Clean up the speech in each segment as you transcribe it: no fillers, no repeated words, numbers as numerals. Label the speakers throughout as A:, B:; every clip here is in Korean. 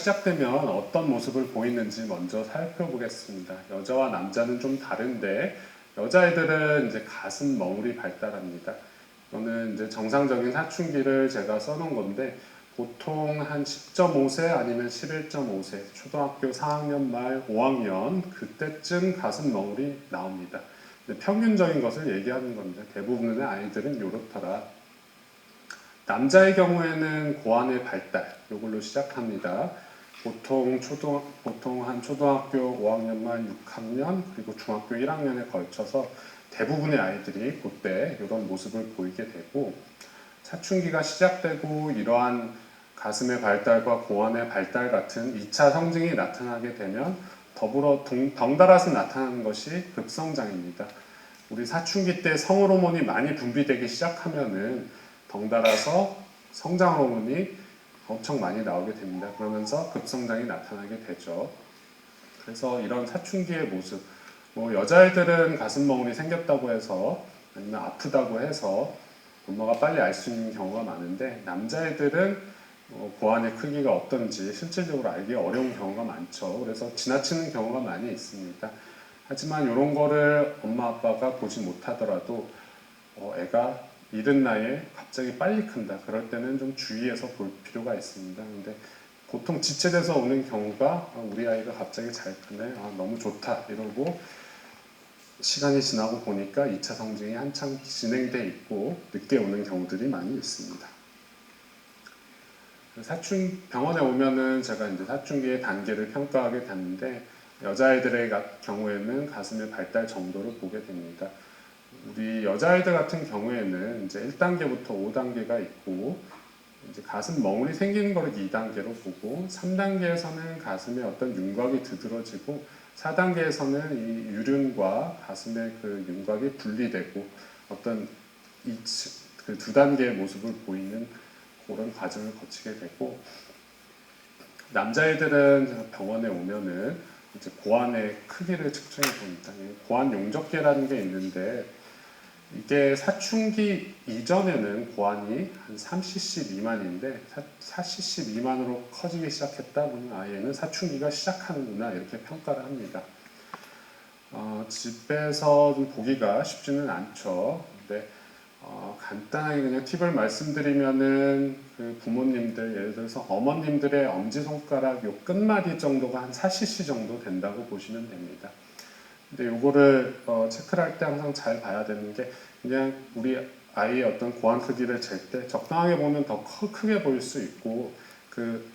A: 시작되면 어떤 모습을 보이는지 먼저 살펴보겠습니다. 여자와 남자는 좀 다른데 여자애들은 이제 가슴 멍울이 발달합니다. 이거는 이제 정상적인 사춘기를 제가 써놓은 건데 보통 한 10.5세 아니면 11.5세 초등학교 4학년 말 5학년 그때쯤 가슴 멍울이 나옵니다. 평균적인 것을 얘기하는 겁니다. 대부분의 아이들은 이렇더라. 남자의 경우에는 고환의 발달, 이걸로 시작합니다. 보통 한 초등학교 5학년 말 6학년 그리고 중학교 1학년에 걸쳐서 대부분의 아이들이 그때 이런 모습을 보이게 되고 사춘기가 시작되고 이러한 가슴의 발달과 고환의 발달 같은 2차 성징이 나타나게 되면 더불어 덩달아서 나타나는 것이 급성장입니다. 우리 사춘기 때 성호르몬이 많이 분비되기 시작하면은 덩달아서 성장 호르몬이 엄청 많이 나오게 됩니다. 그러면서 급성장이 나타나게 되죠. 그래서 이런 사춘기의 모습, 여자애들은 가슴 멍울이 생겼다고 해서 아니면 아프다고 해서 엄마가 빨리 알 수 있는 경우가 많은데 남자애들은 고환의 크기가 어떤지 실질적으로 알기 어려운 경우가 많죠. 그래서 지나치는 경우가 많이 있습니다. 하지만 이런 거를 엄마 아빠가 보지 못하더라도 애가 이른 나이에 갑자기 빨리 큰다. 그럴 때는 좀 주의해서 볼 필요가 있습니다. 근데 보통 지체돼서 오는 경우가 우리 아이가 갑자기 잘 크네. 너무 좋다. 이러고 시간이 지나고 보니까 2차 성징이 한창 진행돼 있고 늦게 오는 경우들이 많이 있습니다. 병원에 오면은 제가 이제 사춘기의 단계를 평가하게 되는데 여자아이들의 경우에는 가슴의 발달 정도를 보게 됩니다. 우리 여자아이들 같은 경우에는 이제 1단계부터 5단계가 있고 이제 가슴 멍울이 생기는 거를 2단계로 보고 3단계에서는 가슴에 어떤 윤곽이 두드러지고 4단계에서는 이 유륜과 가슴의 그 윤곽이 분리되고 어떤 그 두 단계의 모습을 보이는 그런 과정을 거치게 되고 남자애들은 병원에 오면은 이제 고환의 크기를 측정해 봅니다. 고환 용적계라는 게 있는데 이게 사춘기 이전에는 고환이 한 3cc 미만인데 4cc 미만으로 커지기 시작했다 그러면 아이는 사춘기가 시작하는구나 이렇게 평가를 합니다. 집에서 좀 보기가 쉽지는 않죠. 근데 간단하게 그냥 팁을 말씀드리면은 그 부모님들 예를 들어서 어머님들의 엄지손가락 요 끝마디 정도가 한 4cc 정도 된다고 보시면 됩니다. 근데 요거를 체크를 할 때 항상 잘 봐야 되는 게 그냥 우리 아이의 어떤 고환 크기를 잴 때 적당하게 보면 더 크게 보일 수 있고 그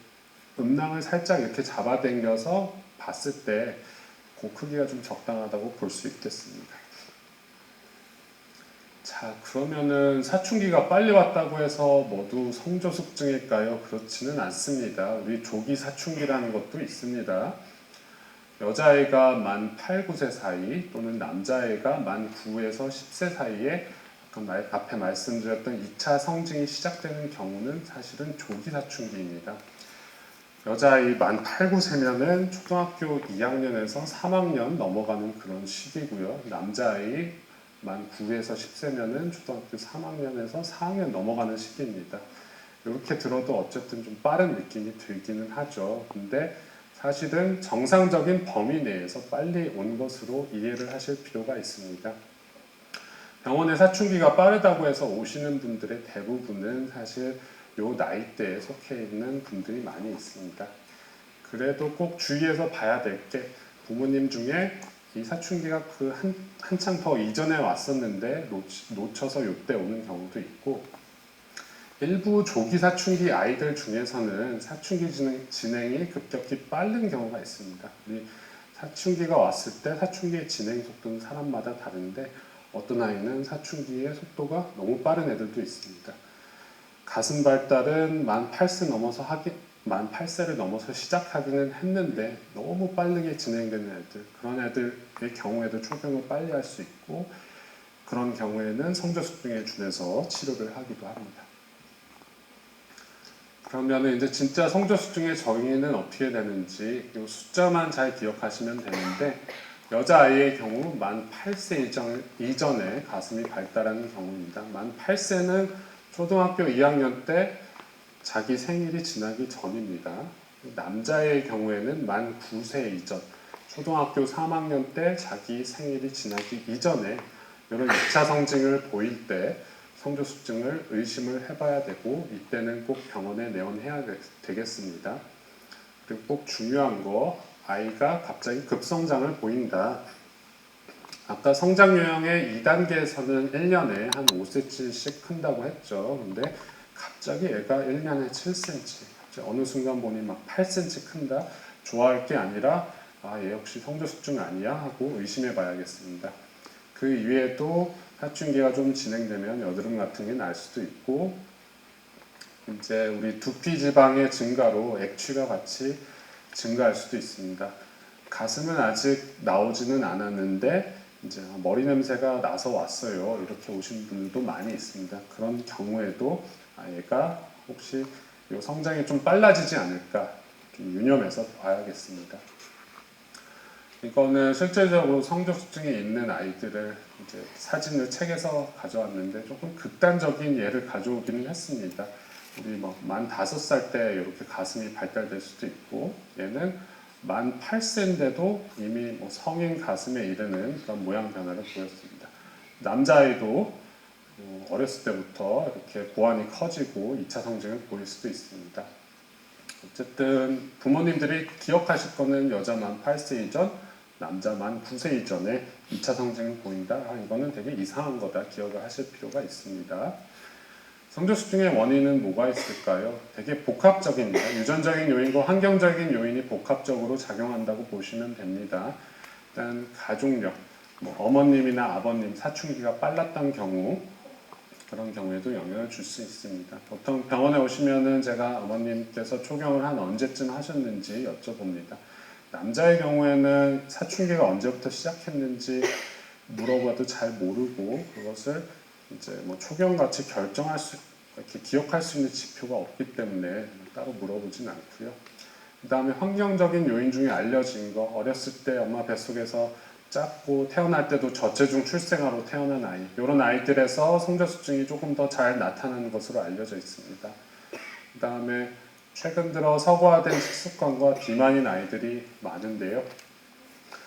A: 음낭을 살짝 이렇게 잡아당겨서 봤을 때 그 크기가 좀 적당하다고 볼 수 있겠습니다. 자, 그러면은 사춘기가 빨리 왔다고 해서 모두 성조숙증일까요? 그렇지는 않습니다. 우리 조기 사춘기라는 것도 있습니다. 여자아이가 만 8, 9세 사이 또는 남자아이가 만 9에서 10세 사이에 앞에 말씀드렸던 2차 성징이 시작되는 경우는 사실은 조기 사춘기입니다. 여자아이 만 8, 9세면은 초등학교 2학년에서 3학년 넘어가는 그런 시기고요. 남자아이 만 9에서 10세면은 초등학교 3학년에서 4학년 넘어가는 시기입니다. 이렇게 들어도 어쨌든 좀 빠른 느낌이 들기는 하죠. 근데 사실은 정상적인 범위 내에서 빨리 온 것으로 이해를 하실 필요가 있습니다. 병원에 사춘기가 빠르다고 해서 오시는 분들의 대부분은 사실 요 나이대에 속해 있는 분들이 많이 있습니다. 그래도 꼭 주의해서 봐야 될 게 부모님 중에 이 사춘기가 한창 더 이전에 왔었는데 놓쳐서 요때 오는 경우도 있고 일부 조기 사춘기 아이들 중에서는 사춘기 진행이 급격히 빠른 경우가 있습니다. 우리 사춘기가 왔을 때 사춘기의 진행 속도는 사람마다 다른데 어떤 아이는 사춘기의 속도가 너무 빠른 애들도 있습니다. 가슴 발달은 만 8세를 넘어서 시작하기는 했는데 너무 빠르게 진행되는 애들, 그런 애들의 경우에도 초경을 빨리 할 수 있고 그런 경우에는 성조숙증에 준해서 치료를 하기도 합니다. 그러면 이제 진짜 성조숙증의 정의는 어떻게 되는지 이 숫자만 잘 기억하시면 되는데 여자아이의 경우 만 8세 이전에 가슴이 발달하는 경우입니다. 만 8세는 초등학교 2학년 때 자기 생일이 지나기 전입니다. 남자의 경우에는 만 9세 이전, 초등학교 3학년 때 자기 생일이 지나기 이전에 이런 2차 성징을 보일 때 성조숙증을 의심을 해봐야 되고, 이때는 꼭 병원에 내원해야 되겠습니다. 그리고 꼭 중요한 거, 아이가 갑자기 급성장을 보인다. 아까 성장 요령의 2단계에서는 1년에 한 5cm씩 큰다고 했죠. 근데 갑자기 애가 1년에 7cm, 어느 순간 보니 막 8cm 큰다. 좋아할 게 아니라 얘 역시 성조숙증 아니야 하고 의심해 봐야겠습니다. 그 이외에도 사춘기가 좀 진행되면 여드름 같은 게 날 수도 있고, 이제 우리 두피 지방의 증가로 액취가 같이 증가할 수도 있습니다. 가슴은 아직 나오지는 않았는데 이제 머리 냄새가 나서 왔어요. 이렇게 오신 분들도 많이 있습니다. 그런 경우에도 얘가 혹시 이 성장이 좀 빨라지지 않을까 좀 유념해서 봐야겠습니다. 이거는 실제적으로 성조숙증이 있는 아이들을 이제 사진을 책에서 가져왔는데 조금 극단적인 예를 가져오기는 했습니다. 우리 만 5살 때 이렇게 가슴이 발달될 수도 있고, 얘는 만 8세인데도 이미 성인 가슴에 이르는 그런 모양 변화를 보였습니다. 남자아이도 어렸을 때부터 이렇게 고환이 커지고 2차 성징을 보일 수도 있습니다. 어쨌든 부모님들이 기억하실 거는 여자 만 8세 이전, 남자 만 9세 이전에 2차 성징을 보인다. 이거는 되게 이상한 거다. 기억을 하실 필요가 있습니다. 성조숙증의 원인은 뭐가 있을까요? 되게 복합적입니다. 유전적인 요인과 환경적인 요인이 복합적으로 작용한다고 보시면 됩니다. 일단 가족력, 어머님이나 아버님 사춘기가 빨랐던 경우, 그런 경우에도 영향을 줄 수 있습니다. 보통 병원에 오시면은 제가 어머님께서 초경을 한 언제쯤 하셨는지 여쭤봅니다. 남자의 경우에는 사춘기가 언제부터 시작했는지 물어봐도 잘 모르고, 그것을 이제 초경같이 이렇게 기억할 수 있는 지표가 없기 때문에 따로 물어보진 않고요. 그 다음에 환경적인 요인 중에 알려진 거, 어렸을 때 엄마 뱃속에서 작고 태어날 때도 저체중 출생아로 태어난 아이, 이런 아이들에서 성조숙증이 조금 더 잘 나타나는 것으로 알려져 있습니다. 그 다음에 최근 들어 서구화된 식습관과 비만인 아이들이 많은데요.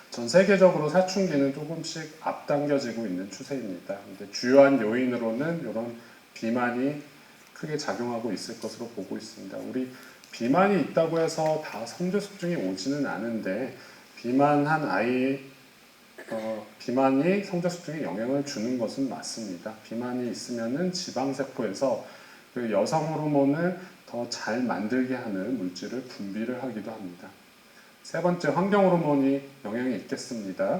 A: 전 세계적으로 사춘기는 조금씩 앞당겨지고 있는 추세입니다. 근데 주요한 요인으로는 이런 비만이 크게 작용하고 있을 것으로 보고 있습니다. 우리 비만이 있다고 해서 다 성조숙증이 오지는 않은데, 비만한 아이 비만이 성조숙증에 영향을 주는 것은 맞습니다. 비만이 있으면은 지방세포에서 그 여성 호르몬을 더 잘 만들게 하는 물질을 분비를 하기도 합니다. 세 번째, 환경 호르몬이 영향이 있겠습니다.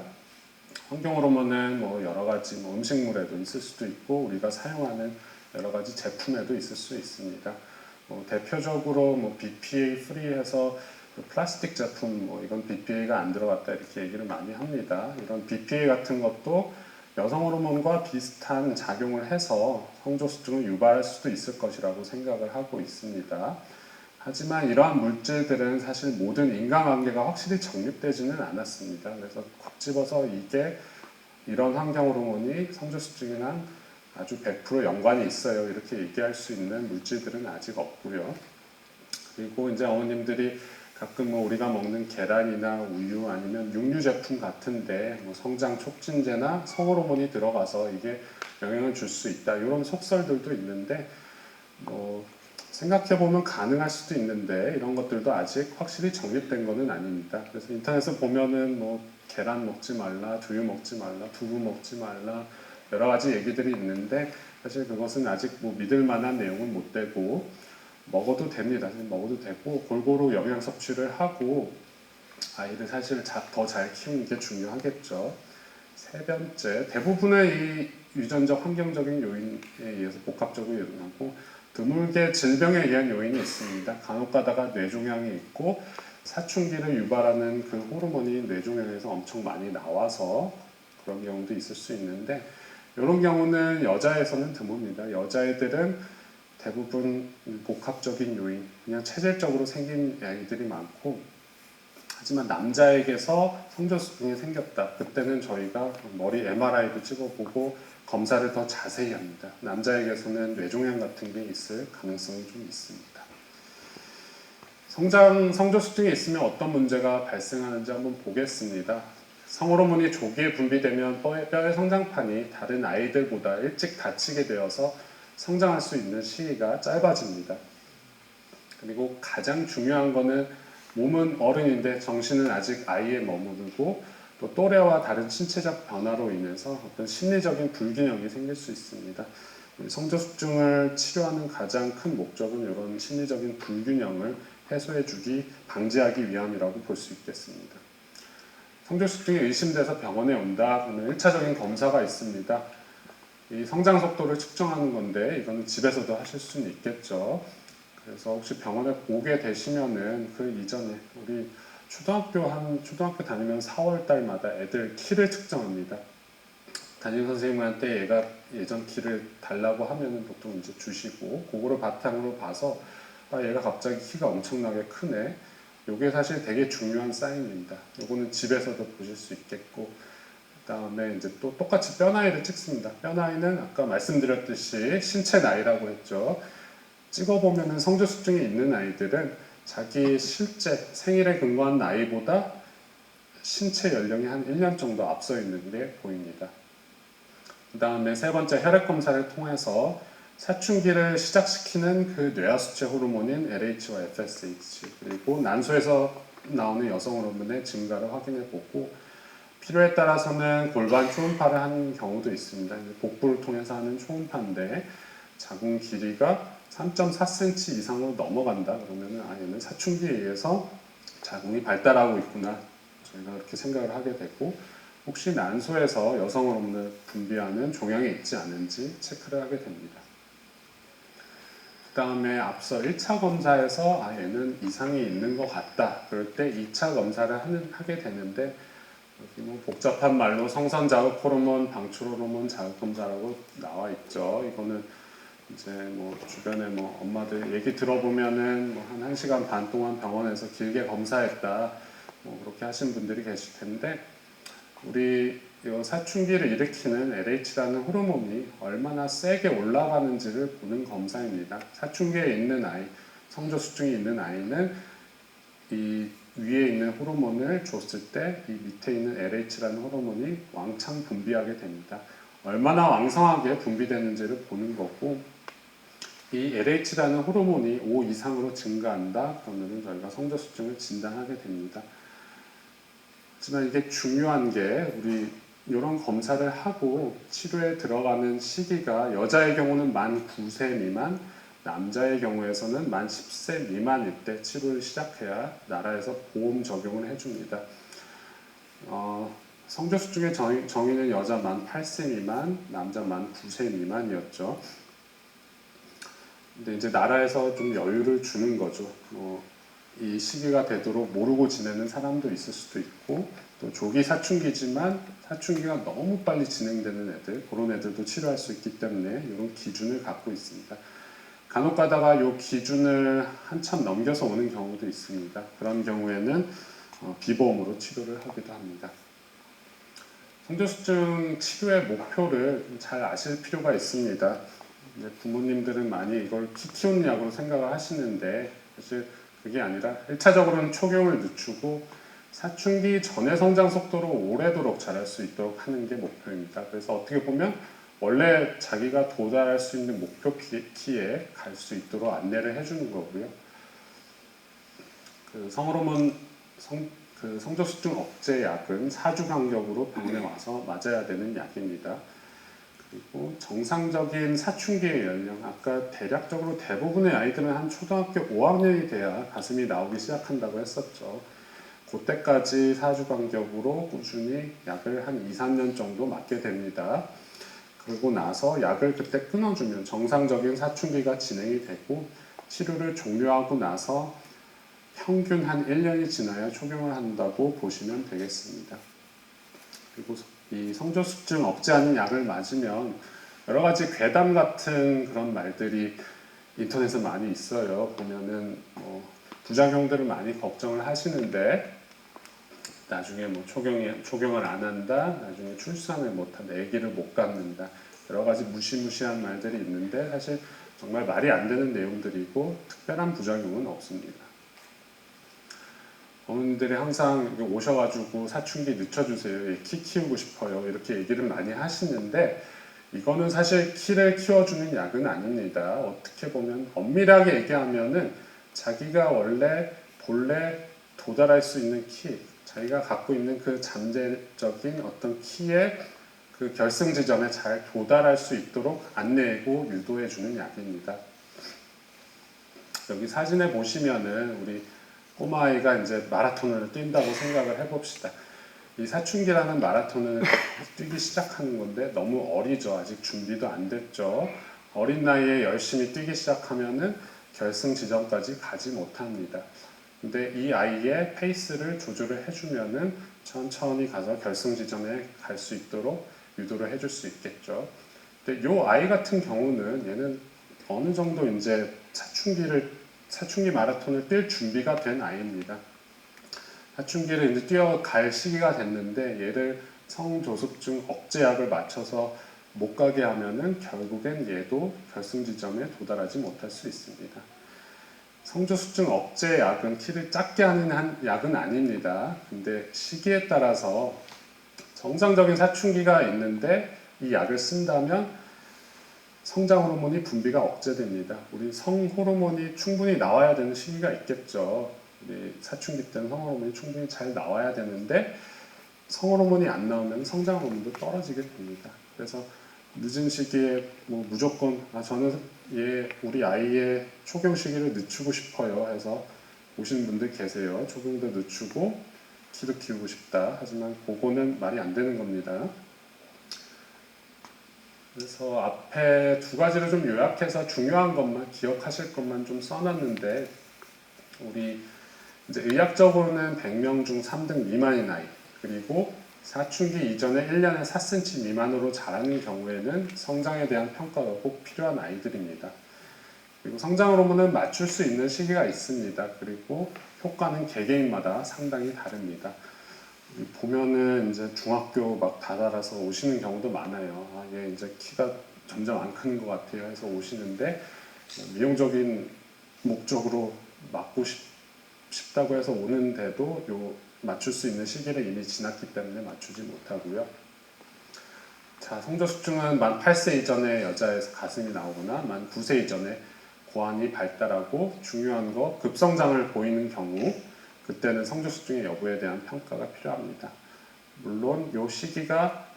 A: 환경 호르몬은 여러 가지 음식물에도 있을 수도 있고, 우리가 사용하는 여러 가지 제품에도 있을 수 있습니다. 대표적으로 BPA 프리해서 플라스틱 제품, 이건 BPA가 안 들어갔다 이렇게 얘기를 많이 합니다. 이런 BPA 같은 것도 여성 호르몬과 비슷한 작용을 해서 성조숙증을 유발할 수도 있을 것이라고 생각을 하고 있습니다. 하지만 이러한 물질들은 사실 모든 인간관계가 확실히 정립되지는 않았습니다. 그래서 콕 집어서 이런 환경 호르몬이 성조숙증이랑 아주 100% 연관이 있어요, 이렇게 얘기할 수 있는 물질들은 아직 없고요. 그리고 이제 어머님들이 가끔 우리가 먹는 계란이나 우유 아니면 육류 제품 같은데 성장 촉진제나 성호르몬이 들어가서 이게 영향을 줄 수 있다, 이런 속설들도 있는데 생각해보면 가능할 수도 있는데, 이런 것들도 아직 확실히 정립된 것은 아닙니다. 그래서 인터넷에 보면은 계란 먹지 말라, 두유 먹지 말라, 두부 먹지 말라, 여러 가지 얘기들이 있는데, 사실 그것은 아직 믿을 만한 내용은 못 되고, 먹어도 됩니다. 먹어도 되고, 골고루 영양 섭취를 하고 아이를 사실 더 잘 키우는 게 중요하겠죠. 세 번째, 대부분의 이 유전적 환경적인 요인에 의해서 복합적으로 일어나고, 드물게 질병에 의한 요인이 있습니다. 간혹 가다가 뇌종양이 있고, 사춘기를 유발하는 그 호르몬이 뇌종양에서 엄청 많이 나와서 그런 경우도 있을 수 있는데, 이런 경우는 여자에서는 드뭅니다. 여자애들은 대부분 복합적인 요인, 그냥 체질적으로 생긴 아이들이 많고, 하지만 남자에게서 성조숙증이 생겼다, 그때는 저희가 머리 MRI도 찍어보고 검사를 더 자세히 합니다. 남자에게서는 뇌종양 같은 게 있을 가능성이 좀 있습니다. 성조 수증이 있으면 어떤 문제가 발생하는지 한번 보겠습니다. 성호르몬이 조기에 분비되면 뼈의 성장판이 다른 아이들보다 일찍 닫히게 되어서 성장할 수 있는 시기가 짧아집니다. 그리고 가장 중요한 거는 몸은 어른인데 정신은 아직 아이에 머무르고 또 또래와 다른 신체적 변화로 인해서 어떤 심리적인 불균형이 생길 수 있습니다. 성저숙증을 치료하는 가장 큰 목적은 이런 심리적인 불균형을 해소해주기, 방지하기 위함이라고 볼 수 있겠습니다. 성저숙증이 의심돼서 병원에 온다 그러면 1차적인 검사가 있습니다. 이 성장 속도를 측정하는 건데 이거는 집에서도 하실 수는 있겠죠. 그래서 혹시 병원에 오게 되시면은 그 이전에 우리 초등학교 다니면 4월 달마다 애들 키를 측정합니다. 담임 선생님한테 얘가 예전 키를 달라고 하면은 보통 이제 주시고 그거를 바탕으로 봐서 아 얘가 갑자기 키가 엄청나게 크네. 요게 사실 되게 중요한 사인입니다. 요거는 집에서도 보실 수 있겠고 그다음에 이제 또 똑같이 뼈 나이를 찍습니다. 뼈 나이는 아까 말씀드렸듯이 신체 나이라고 했죠. 찍어보면은 성저숙증이 있는 아이들은 자기 실제 생일에 근거한 나이보다 신체 연령이 한 1년 정도 앞서 있는 게 보입니다. 그 다음에 세 번째 혈액 검사를 통해서 사춘기를 시작시키는 그 뇌하수체 호르몬인 LH와 FSH 그리고 난소에서 나오는 여성 호르몬의 증가를 확인해 보고 필요에 따라서는 골반 초음파를 하는 경우도 있습니다. 복부를 통해서 하는 초음파인데 자궁 길이가 3.4cm 이상으로 넘어간다 그러면은 아 얘는 사춘기에 의해서 자궁이 발달하고 있구나 저희가 그렇게 생각을 하게 되고 혹시 난소에서 여성 호르몬을 분비하는 종양이 있지 않은지 체크를 하게 됩니다. 그 다음에 앞서 1차 검사에서 아 얘는 이상이 있는 것 같다 그럴 때 2차 검사를 하게 되는데 여기 뭐 복잡한 말로 성선 자극 호르몬, 방출 호르몬 자극 검사라고 나와 있죠. 이거는 이제 뭐 주변에 뭐 엄마들 얘기 들어보면은 뭐 한 1시간 반 동안 병원에서 길게 검사했다 뭐 그렇게 하신 분들이 계실 텐데 우리 이 사춘기를 일으키는 LH라는 호르몬이 얼마나 세게 올라가는지를 보는 검사입니다. 사춘기에 있는 아이, 성저수증이 있는 아이는 이 위에 있는 호르몬을 줬을 때 이 밑에 있는 LH라는 호르몬이 왕창 분비하게 됩니다. 얼마나 왕성하게 분비되는지를 보는 거고 이 LH라는 호르몬이 5 이상으로 증가한다 그러면 저희가 성저수증을 진단하게 됩니다. 하지만 이게 중요한 게 우리 이런 검사를 하고 치료에 들어가는 시기가 여자의 경우는 만 9세 미만, 남자의 경우에서는 만 10세 미만일 때 치료를 시작해야 나라에서 보험 적용을 해줍니다. 성저수증의 정의는 여자 만 8세 미만, 남자 만 9세 미만이었죠. 근데 이제 나라에서 좀 여유를 주는 거죠. 이 시기가 되도록 모르고 지내는 사람도 있을 수도 있고 또 조기 사춘기지만 사춘기가 너무 빨리 진행되는 애들 그런 애들도 치료할 수 있기 때문에 이런 기준을 갖고 있습니다. 간혹 가다가 이 기준을 한참 넘겨서 오는 경우도 있습니다. 그런 경우에는 비보험으로 치료를 하기도 합니다. 성저수증 치료의 목표를 잘 아실 필요가 있습니다. 부모님들은 많이 이걸 키 키우는 약으로 생각을 하시는데 사실 그게 아니라 1차적으로는 초경을 늦추고 사춘기 전의 성장 속도로 오래도록 자랄 수 있도록 하는 게 목표입니다. 그래서 어떻게 보면 원래 자기가 도달할 수 있는 목표 키에 갈 수 있도록 안내를 해주는 거고요. 그 성저수증 억제 약은 4주 간격으로 병원에 와서 맞아야 되는 약입니다. 그리고 정상적인 사춘기의 연령, 아까 대략적으로 대부분의 아이들은 한 초등학교 5학년이 돼야 가슴이 나오기 시작한다고 했었죠. 그때까지 4주 간격으로 꾸준히 약을 한 2, 3년 정도 맞게 됩니다. 그리고 나서 약을 그때 끊어주면 정상적인 사춘기가 진행이 되고 치료를 종료하고 나서 평균 한 1년이 지나야 초경을 한다고 보시면 되겠습니다. 그리고 이 성저수증 억제하는 약을 맞으면 여러 가지 괴담 같은 그런 말들이 인터넷에 많이 있어요. 보면은 부작용들을 많이 걱정을 하시는데 나중에 초경을 안 한다, 나중에 출산을 못한다, 아기를 못 갖는다 여러 가지 무시무시한 말들이 있는데 사실 정말 말이 안 되는 내용들이고 특별한 부작용은 없습니다. 어머님들이 항상 오셔가지고 사춘기 늦춰주세요. 키 키우고 싶어요. 이렇게 얘기를 많이 하시는데 이거는 사실 키를 키워주는 약은 아닙니다. 어떻게 보면 엄밀하게 얘기하면은 자기가 본래 도달할 수 있는 키, 자기가 갖고 있는 그 잠재적인 어떤 키의 그 결승 지점에 잘 도달할 수 있도록 안내고 유도해주는 약입니다. 여기 사진에 보시면은 우리 꼬마아이가 이제 마라톤을 뛴다고 생각을 해봅시다. 이 사춘기라는 마라톤을 뛰기 시작하는 건데 너무 어리죠. 아직 준비도 안 됐죠. 어린 나이에 열심히 뛰기 시작하면은 결승 지점까지 가지 못합니다. 근데 이 아이의 페이스를 조절을 해주면은 천천히 가서 결승 지점에 갈 수 있도록 유도를 해줄 수 있겠죠. 근데 이 아이 같은 경우는 얘는 어느 정도 이제 사춘기 마라톤을 뛸 준비가 된 아이입니다. 사춘기를 이제 뛰어갈 시기가 됐는데 얘를 성조숙증 억제약을 맞춰서 못 가게 하면은 결국엔 얘도 결승 지점에 도달하지 못할 수 있습니다. 성조숙증 억제약은 키를 작게 하는 약은 아닙니다. 근데 시기에 따라서 정상적인 사춘기가 있는데 이 약을 쓴다면 성장 호르몬이 분비가 억제됩니다. 우리 성 호르몬이 충분히 나와야 되는 시기가 있겠죠. 우리 사춘기 때는 성 호르몬이 충분히 잘 나와야 되는데 성 호르몬이 안 나오면 성장 호르몬도 떨어지게 됩니다. 그래서 늦은 시기에 뭐 무조건 저는 우리 아이의 초경 시기를 늦추고 싶어요 해서 오시는 분들 계세요. 조금 더 늦추고 키도 키우고 싶다. 하지만 그거는 말이 안 되는 겁니다. 그래서 앞에 두 가지를 좀 요약해서 중요한 것만 기억하실 것만 좀 써놨는데 우리 이제 의학적으로는 100명 중 3등 미만인 아이 그리고 사춘기 이전에 1년에 4cm 미만으로 자라는 경우에는 성장에 대한 평가가 꼭 필요한 아이들입니다. 그리고 성장 호르몬은 맞출 수 있는 시기가 있습니다. 그리고 효과는 개개인마다 상당히 다릅니다. 보면은 이제 중학교 막 다다라서 오시는 경우도 많아요. 얘 이제 키가 점점 안 크는 것 같아요 해서 오시는데 미용적인 목적으로 맞고 싶다고 해서 오는데도 맞출 수 있는 시기를 이미 지났기 때문에 맞추지 못하고요. 자, 성조숙증은 만 8세 이전의 여자에서 가슴이 나오거나 만 9세 이전에 고환이 발달하고 중요한 거 급성장을 보이는 경우 그때는 성조숙증의 여부에 대한 평가가 필요합니다. 물론 이 시기가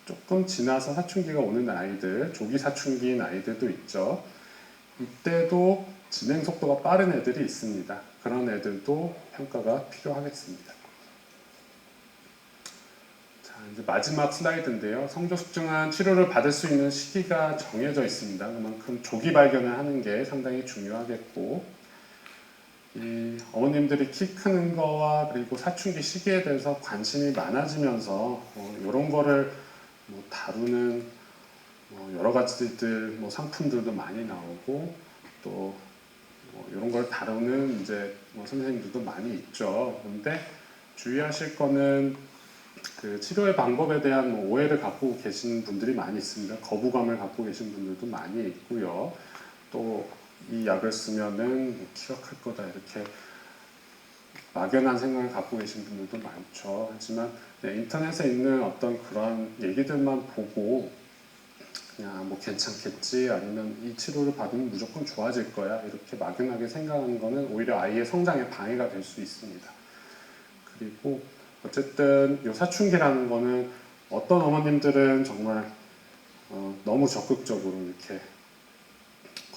A: 조금 지나서 사춘기가 오는 아이들, 조기 사춘기인 아이들도 있죠. 이때도 진행 속도가 빠른 애들이 있습니다. 그런 애들도 평가가 필요하겠습니다. 자, 이제 마지막 슬라이드인데요. 성조숙증은 치료를 받을 수 있는 시기가 정해져 있습니다. 그만큼 조기 발견을 하는 게 상당히 중요하겠고 이 어머님들이 키 크는 거와 그리고 사춘기 시기에 대해서 관심이 많아지면서 이런 거를 다루는 여러 가지들 상품들도 많이 나오고 또 이런 걸 다루는 이제 선생님들도 많이 있죠. 그런데 주의하실 거는 그 치료의 방법에 대한 오해를 갖고 계신 분들이 많이 있습니다. 거부감을 갖고 계신 분들도 많이 있고요. 또 이 약을 쓰면은 키가 클 거다 이렇게 막연한 생각을 갖고 계신 분들도 많죠. 하지만 인터넷에 있는 어떤 그런 얘기들만 보고 그냥 뭐 괜찮겠지 아니면 이 치료를 받으면 무조건 좋아질 거야 이렇게 막연하게 생각하는 거는 오히려 아이의 성장에 방해가 될 수 있습니다. 그리고 어쨌든 이 사춘기라는 거는 어떤 어머님들은 정말 너무 적극적으로 이렇게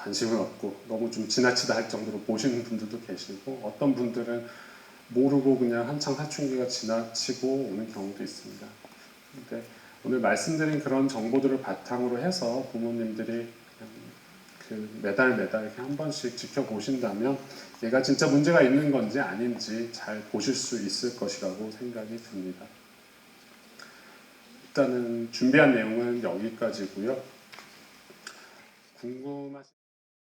A: 관심을 얻고 너무 좀 지나치다 할 정도로 보시는 분들도 계시고 어떤 분들은 모르고 그냥 한창 사춘기가 지나치고 오는 경우도 있습니다. 근데 오늘 말씀드린 그런 정보들을 바탕으로 해서 부모님들이 그 매달 이렇게 한 번씩 지켜보신다면 얘가 진짜 문제가 있는 건지 아닌지 잘 보실 수 있을 것이라고 생각이 듭니다. 일단은 준비한 내용은 여기까지고요. 궁금하신